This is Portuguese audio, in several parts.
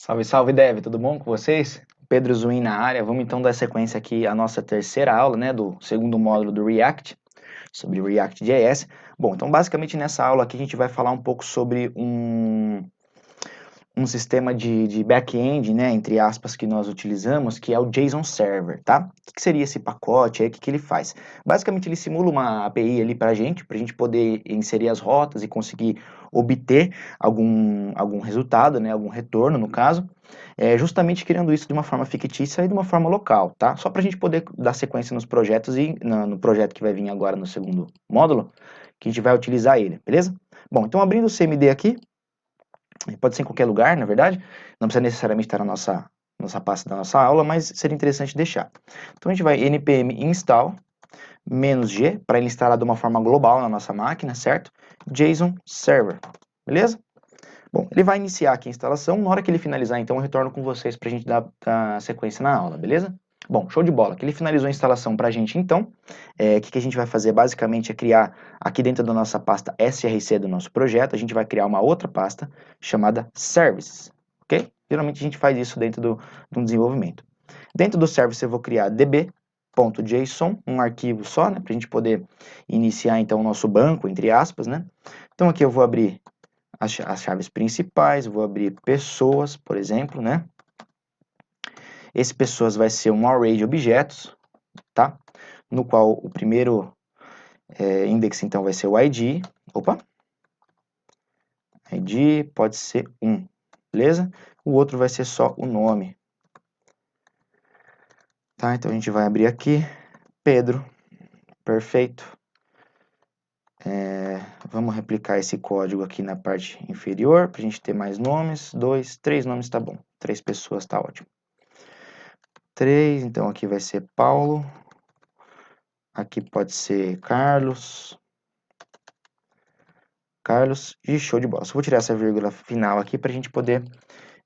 Salve, salve, Dev, tudo bom com vocês? Pedro Zuin na área. Vamos então dar sequência aqui à nossa terceira aula, né, do segundo módulo do React, sobre React.js. Bom, então basicamente nessa aula aqui a gente vai falar um pouco sobre um sistema de back-end, né, entre aspas, que nós utilizamos, que é o JSON Server, tá? O que seria esse pacote aí, o que ele faz? Basicamente ele simula uma API ali pra gente poder inserir as rotas e conseguir obter algum resultado, né, algum retorno no caso, justamente criando isso de uma forma fictícia e de uma forma local, tá? Só pra gente poder dar sequência nos projetos e no projeto que vai vir agora no segundo módulo, que a gente vai utilizar ele, beleza? Bom, então abrindo o CMD aqui, pode ser em qualquer lugar, na verdade, não precisa necessariamente estar na nossa pasta da nossa aula, mas seria interessante deixar. Então a gente vai npm install -g, para ele instalar de uma forma global na nossa máquina, certo? JSON Server, beleza? Bom, ele vai iniciar aqui a instalação, na hora que ele finalizar, então eu retorno com vocês para a gente dar sequência na aula, beleza? Bom, show de bola, que ele finalizou a instalação para a gente então, o que a gente vai fazer basicamente é criar, aqui dentro da nossa pasta src do nosso projeto, a gente vai criar uma outra pasta chamada Services, ok? Geralmente a gente faz isso dentro do desenvolvimento. Dentro do Service eu vou criar db.json, um arquivo só, né, para a gente poder iniciar então o nosso banco, entre aspas, né? Então aqui eu vou abrir as chaves principais, vou abrir pessoas, por exemplo, né? Esse pessoas vai ser um array de objetos, tá? No qual o primeiro index, então, vai ser o ID. Opa! ID pode ser 1, beleza? O outro vai ser só o nome. Tá, então a gente vai abrir aqui, Pedro, perfeito. Vamos replicar esse código aqui na parte inferior, para a gente ter mais nomes, 2, 3 nomes tá bom, 3 pessoas tá ótimo. 3, então aqui vai ser Paulo, aqui pode ser Carlos, e show de bola. Só vou tirar essa vírgula final aqui para a gente poder,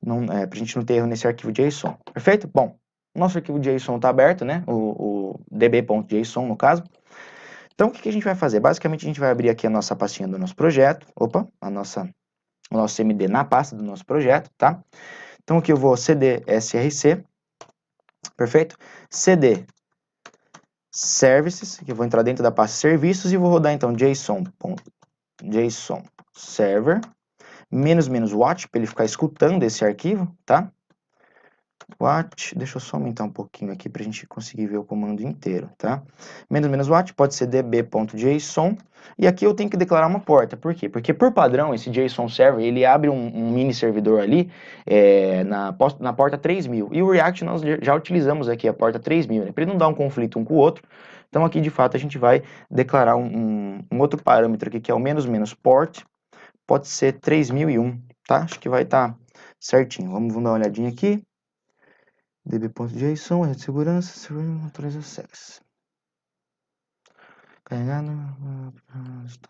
pra gente não ter erro nesse arquivo JSON, perfeito? Bom, nosso arquivo JSON está aberto, né, o db.json no caso. Então, o que a gente vai fazer? Basicamente, a gente vai abrir aqui a nossa pastinha do nosso projeto, o nosso CMD na pasta do nosso projeto, tá? Então, aqui eu vou cd src, perfeito? Cd services, que eu vou entrar dentro da pasta serviços e vou rodar, então, JSON server, --watch, para ele ficar escutando esse arquivo, tá? Watch, deixa eu só aumentar um pouquinho aqui para a gente conseguir ver o comando inteiro, tá? --watch pode ser db.json, e aqui eu tenho que declarar uma porta, por quê? Porque por padrão esse JSON Server, ele abre um mini servidor ali na porta 3000, e o React nós já utilizamos aqui a porta 3000, né? Para ele não dar um conflito um com o outro, então aqui de fato a gente vai declarar um outro parâmetro aqui que é o --port, pode ser 3001, tá? Acho que vai estar certinho, vamos dar uma olhadinha aqui. db.json, rede de segurança, autoriza access. Carregado,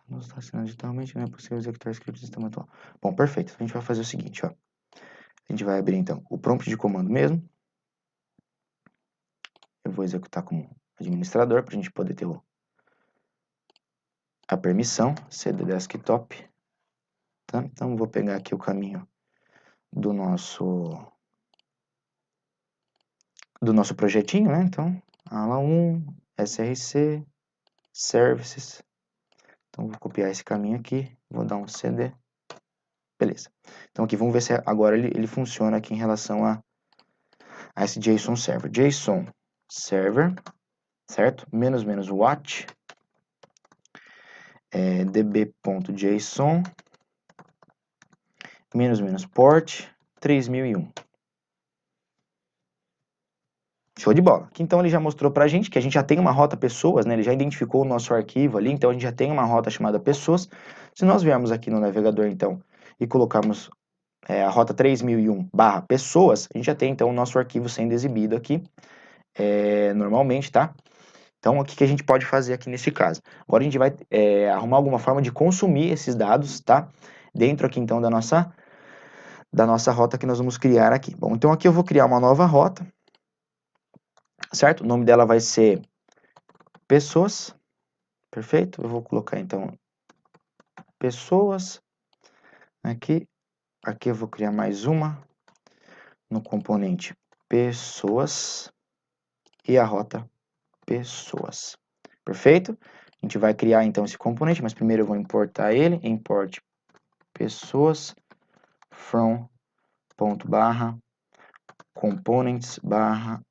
não está assinado digitalmente, não é possível executar script do sistema atual. Bom, perfeito. A gente vai fazer o seguinte, ó. A gente vai abrir, então, o prompt de comando mesmo. Eu vou executar como administrador, para a gente poder ter a permissão, cd desktop. Tá? Então, vou pegar aqui o caminho do nosso projetinho, né? Então, ala1, src, services. Então, vou copiar esse caminho aqui, vou dar um cd. Beleza. Então, aqui, vamos ver se agora ele funciona aqui em relação a esse JSON Server. JSON Server, certo? --watch, db.json, --port, 3001. Show de bola. Aqui, então, ele já mostrou pra gente que a gente já tem uma rota pessoas, né? Ele já identificou o nosso arquivo ali, então a gente já tem uma rota chamada pessoas. Se nós viermos aqui no navegador, então, e colocarmos a rota 3001/pessoas, a gente já tem, então, o nosso arquivo sendo exibido aqui, normalmente, tá? Então, o que a gente pode fazer aqui nesse caso? Agora a gente vai arrumar alguma forma de consumir esses dados, tá? Dentro aqui, então, da nossa rota que nós vamos criar aqui. Bom, então aqui eu vou criar uma nova rota, certo? O nome dela vai ser pessoas, perfeito? Eu vou colocar, então, pessoas, aqui eu vou criar mais uma, no componente pessoas e a rota pessoas. Perfeito? A gente vai criar então esse componente, mas primeiro eu vou importar ele, import pessoas from ponto barra components barra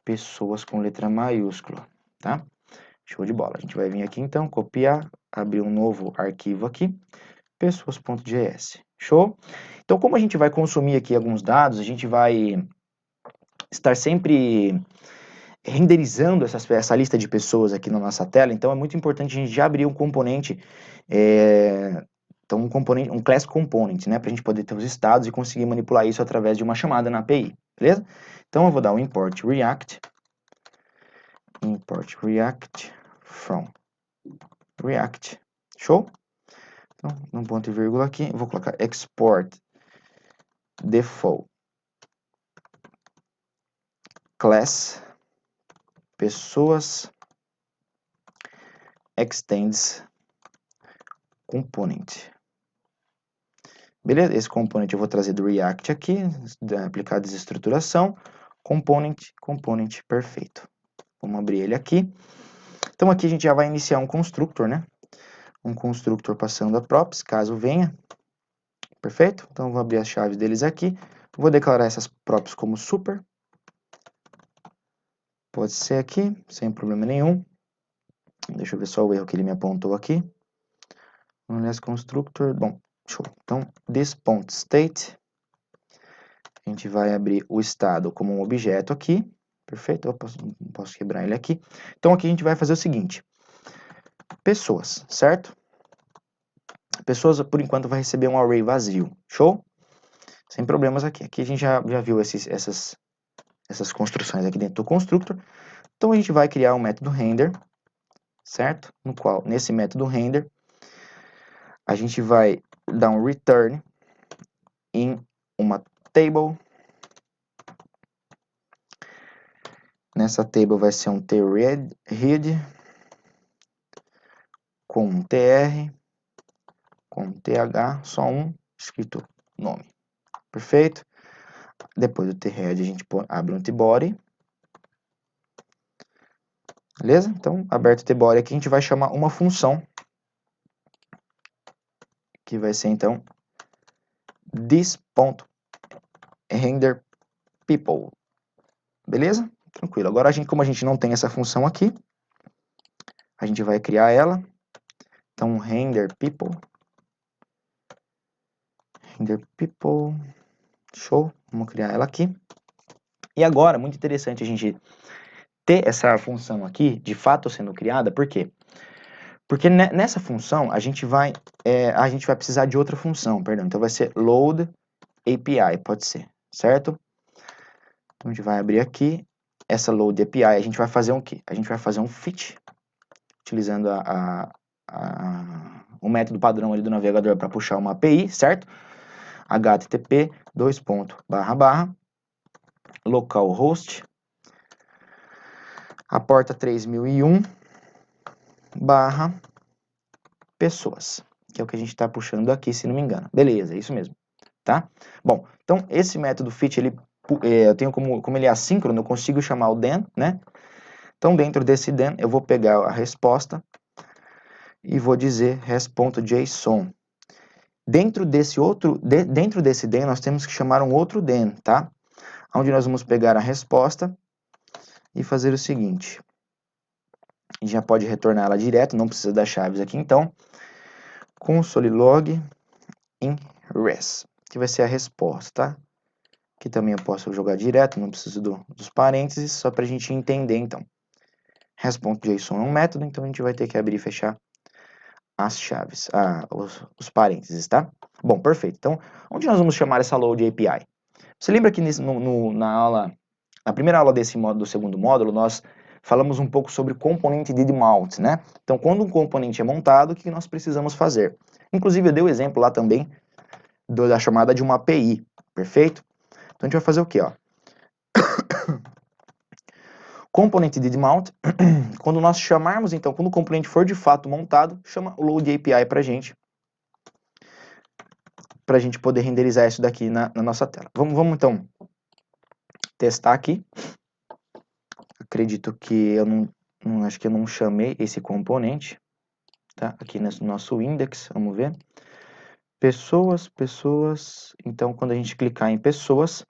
pessoas com letra maiúscula, tá? Show de bola. A gente vai vir aqui então, copiar, abrir um novo arquivo aqui, pessoas.js. Show? Então, como a gente vai consumir aqui alguns dados, a gente vai estar sempre renderizando essa lista de pessoas aqui na nossa tela, então é muito importante a gente já abrir um componente, então um class component, né, para a gente poder ter os estados e conseguir manipular isso através de uma chamada na API, beleza? Então eu vou dar um import React from React, show? Então, um ponto e vírgula aqui, eu vou colocar export default class pessoas extends component. Beleza? Esse component eu vou trazer do React aqui, aplicar desestruturação, component, perfeito. Vamos abrir ele aqui. Então aqui a gente já vai iniciar um constructor, né? Um constructor passando a props, caso venha. Perfeito? Então eu vou abrir as chaves deles aqui. Vou declarar essas props como super. Pode ser aqui, sem problema nenhum. Deixa eu ver só o erro que ele me apontou aqui. Unless constructor, bom, show. Então, this.state, a gente vai abrir o estado como um objeto aqui. Perfeito? Eu posso quebrar ele aqui. Então, aqui a gente vai fazer o seguinte. Pessoas, certo? Pessoas, por enquanto, vai receber um array vazio. Show? Sem problemas aqui. Aqui a gente já viu essas construções aqui dentro do constructor. Então, a gente vai criar um método render, certo? No qual, nesse método render, a gente vai dar um return em uma table. Nessa table vai ser um tRead com um tr, com um th, só um, escrito nome. Perfeito? Depois do tRead a gente abre um tbody. Beleza? Então, aberto o tbody aqui, a gente vai chamar uma função, que vai ser então this.renderPeople. Beleza? Tranquilo. Agora, como a gente não tem essa função aqui, a gente vai criar ela. Então, renderPeople. Show. Vamos criar ela aqui. E agora, muito interessante a gente ter essa função aqui, de fato sendo criada, por quê? Porque nessa função, a gente vai precisar de outra função, perdão. Então, vai ser load API, pode ser, certo? Então, a gente vai abrir aqui, essa load API, a gente vai fazer um quê? A gente vai fazer um fit, utilizando o método padrão ali do navegador para puxar uma API, certo? http localhost a porta 3001 pessoas, que é o que a gente está puxando aqui, se não me engano. Beleza, é isso mesmo, tá? Bom, então esse método fit, eu tenho como ele é assíncrono, eu consigo chamar o then, né? Então dentro desse then, eu vou pegar a resposta e vou dizer res.json. Dentro desse then, nós temos que chamar um outro then, tá? Onde nós vamos pegar a resposta e fazer o seguinte. A gente já pode retornar ela direto, não precisa das chaves aqui, então. Console log in res, que vai ser a resposta, tá? Que também eu posso jogar direto, não preciso dos parênteses, só para a gente entender, então. Res.json é um método, então a gente vai ter que abrir e fechar as chaves, os parênteses, tá? Bom, perfeito. Então, onde nós vamos chamar essa load API? Você lembra que na primeira aula do segundo módulo, nós falamos um pouco sobre componente did mount, né? Então, quando um componente é montado, o que nós precisamos fazer? Inclusive, eu dei o exemplo lá também da chamada de uma API, perfeito? Então, a gente vai fazer o quê, ó? Componente did mount, quando nós chamarmos, então, quando o componente for de fato montado, chama o load API pra gente. para a gente poder renderizar isso daqui na nossa tela. Vamos então testar aqui. Acredito que eu acho que eu não chamei esse componente, tá? Aqui no nosso index, vamos ver. Pessoas, então quando a gente clicar em pessoas,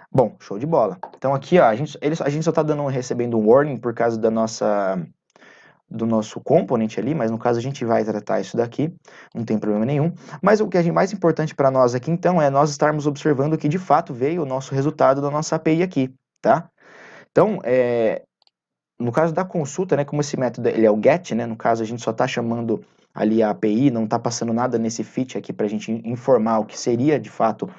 bom, show de bola. Então aqui, ó, a gente só está recebendo um warning por causa do nosso component ali, mas no caso a gente vai tratar isso daqui, não tem problema nenhum. Mas o que é mais importante para nós aqui então é nós estarmos observando que de fato veio o nosso resultado da nossa API aqui, tá? Então, no caso da consulta, né, como esse método ele é o GET, né, no caso a gente só está chamando ali a API, não está passando nada nesse fit aqui para a gente informar o que seria de fato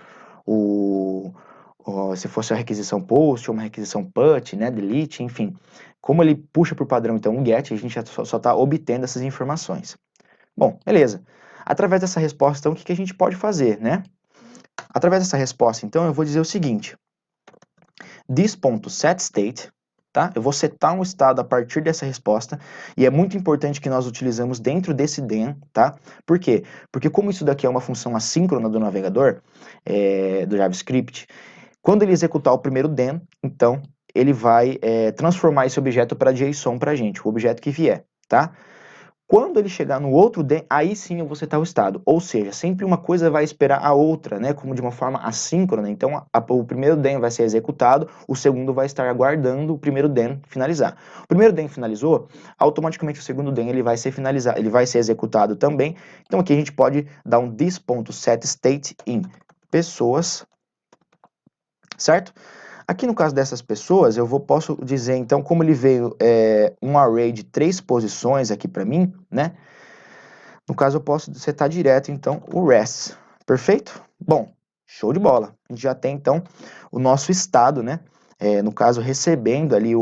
se fosse a requisição post ou uma requisição put, né, delete, enfim. Como ele puxa por padrão então um GET, a gente só está obtendo essas informações. Bom, beleza. Através dessa resposta, então, o que a gente pode fazer, né? Através dessa resposta, então, eu vou dizer o seguinte. This.setState, tá? Eu vou setar um estado a partir dessa resposta, e é muito importante que nós utilizamos dentro desse den, tá? Por quê? Porque como isso daqui é uma função assíncrona do navegador, do JavaScript, quando ele executar o primeiro den, então, ele vai transformar esse objeto para JSON para a gente, o objeto que vier, tá? Quando ele chegar no outro den, aí sim eu vou setar o estado. Ou seja, sempre uma coisa vai esperar a outra, né? Como de uma forma assíncrona. Então, o primeiro den vai ser executado, o segundo vai estar aguardando o primeiro den finalizar. O primeiro den finalizou, automaticamente o segundo den ele vai ser finalizado, ele vai ser executado também. Então aqui a gente pode dar um this.setState em pessoas, certo? Aqui no caso dessas pessoas, posso dizer então como ele veio um array de 3 posições aqui para mim, né? No caso, eu posso setar direto, então, o res. Perfeito? Bom, show de bola. A gente já tem, então, o nosso estado, né? No caso, recebendo ali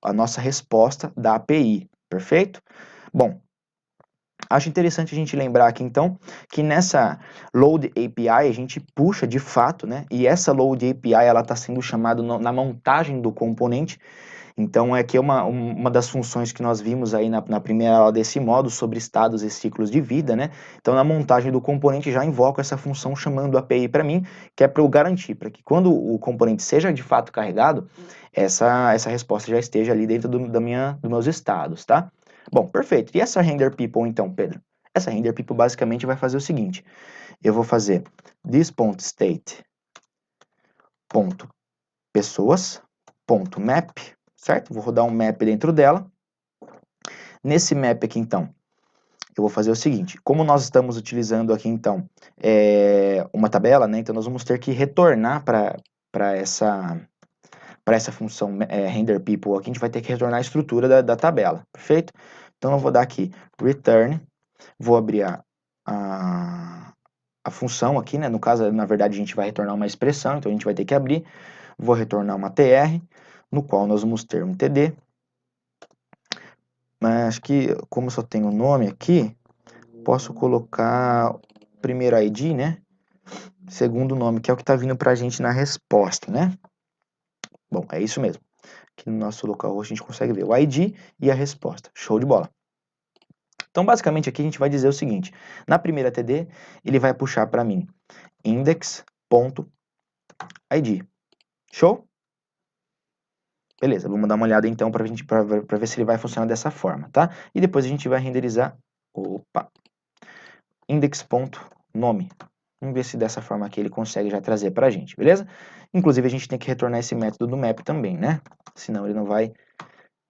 a nossa resposta da API. Perfeito? Bom, acho interessante a gente lembrar aqui, então, que nessa load API a gente puxa de fato, né? E essa load API, ela está sendo chamada na montagem do componente. Então, aqui é uma das funções que nós vimos aí na primeira aula desse módulo sobre estados e ciclos de vida, né? Então, na montagem do componente, já invoco essa função chamando API para mim, que é para eu garantir, para que quando o componente seja de fato carregado, essa resposta já esteja ali dentro dos meus estados, tá? Bom, perfeito. E essa render people, então, Pedro? Essa render people basicamente vai fazer o seguinte, eu vou fazer this.state.pessoas.map, certo? Vou rodar um map dentro dela. Nesse map aqui, então, eu vou fazer o seguinte, como nós estamos utilizando aqui, então, uma tabela, né? Então, nós vamos ter que retornar para essa função render people aqui, a gente vai ter que retornar a estrutura da tabela, perfeito? Então, eu vou dar aqui return, vou abrir a função aqui, né? No caso, na verdade, a gente vai retornar uma expressão, então a gente vai ter que abrir, vou retornar uma tr, no qual nós vamos ter um td, mas acho que, como só tem um nome aqui, posso colocar primeiro ID, né? Segundo nome, que é o que está vindo para a gente na resposta, né? Bom, é isso mesmo. Aqui no nosso localhost a gente consegue ver o ID e a resposta. Show de bola. Então, basicamente, aqui a gente vai dizer o seguinte. Na primeira TD, ele vai puxar para mim index.id. Show? Beleza, vamos dar uma olhada então para ver se ele vai funcionar dessa forma, tá? E depois a gente vai renderizar, index.nome. Vamos ver se dessa forma aqui ele consegue já trazer para a gente, beleza? Inclusive a gente tem que retornar esse método do map também, né? Senão ele não vai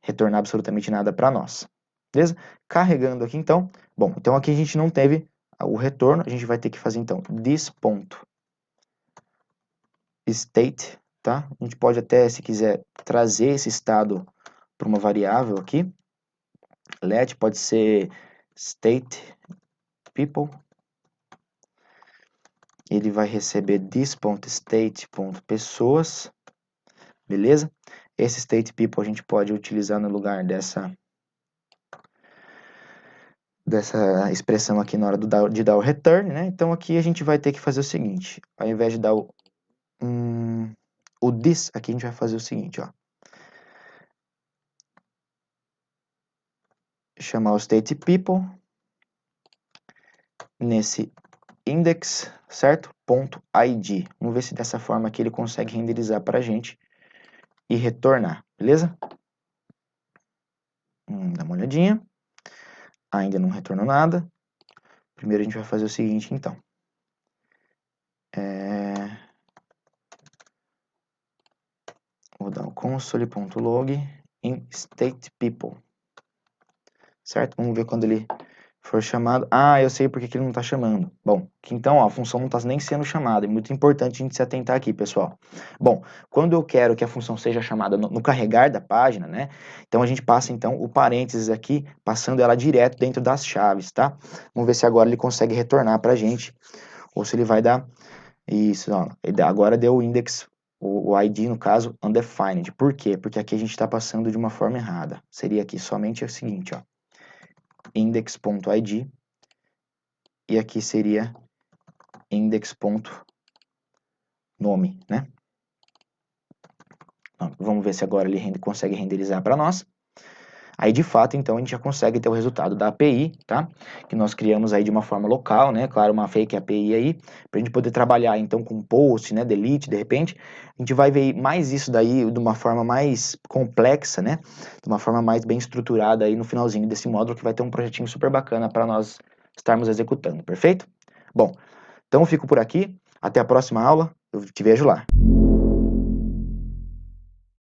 retornar absolutamente nada para nós, beleza? Carregando aqui então, bom, então aqui a gente não teve o retorno, a gente vai ter que fazer então this.state, tá? A gente pode até, se quiser, trazer esse estado para uma variável aqui. Let pode ser state people. Ele vai receber this.state.pessoas, beleza? Esse state people a gente pode utilizar no lugar dessa expressão aqui na hora de dar o return, né? Então aqui a gente vai ter que fazer o seguinte, ao invés de dar o this, aqui a gente vai fazer o seguinte, ó. Chamar o state people, nesse index, certo? .id. Vamos ver se dessa forma aqui ele consegue renderizar para a gente e retornar, beleza? Dá uma olhadinha. Ainda não retornou nada. Primeiro a gente vai fazer o seguinte, então. Vou dar o console.log em state people. Certo? Vamos ver quando ele for chamado. Ah, eu sei porque que ele não está chamando. Bom, então ó, a função não está nem sendo chamada. É muito importante a gente se atentar aqui, pessoal. Bom, quando eu quero que a função seja chamada no carregar da página, né? Então a gente passa então o parênteses aqui, passando ela direto dentro das chaves, tá? Vamos ver se agora ele consegue retornar para a gente, ou se ele vai dar isso, ó. Agora deu o index, o ID no caso, undefined. Por quê? Porque aqui a gente está passando de uma forma errada. Seria aqui somente o seguinte, ó. Index.id e aqui seria index.nome, né? Vamos ver se agora ele consegue renderizar para nós. Aí, de fato, então, a gente já consegue ter o resultado da API, tá? Que nós criamos aí de uma forma local, né? Claro, uma fake API aí, para a gente poder trabalhar, então, com post, né? Delete, de repente. A gente vai ver mais isso daí de uma forma mais complexa, né? De uma forma mais bem estruturada aí no finalzinho desse módulo, que vai ter um projetinho super bacana para nós estarmos executando, perfeito? Bom, então eu fico por aqui. Até a próxima aula. Eu te vejo lá.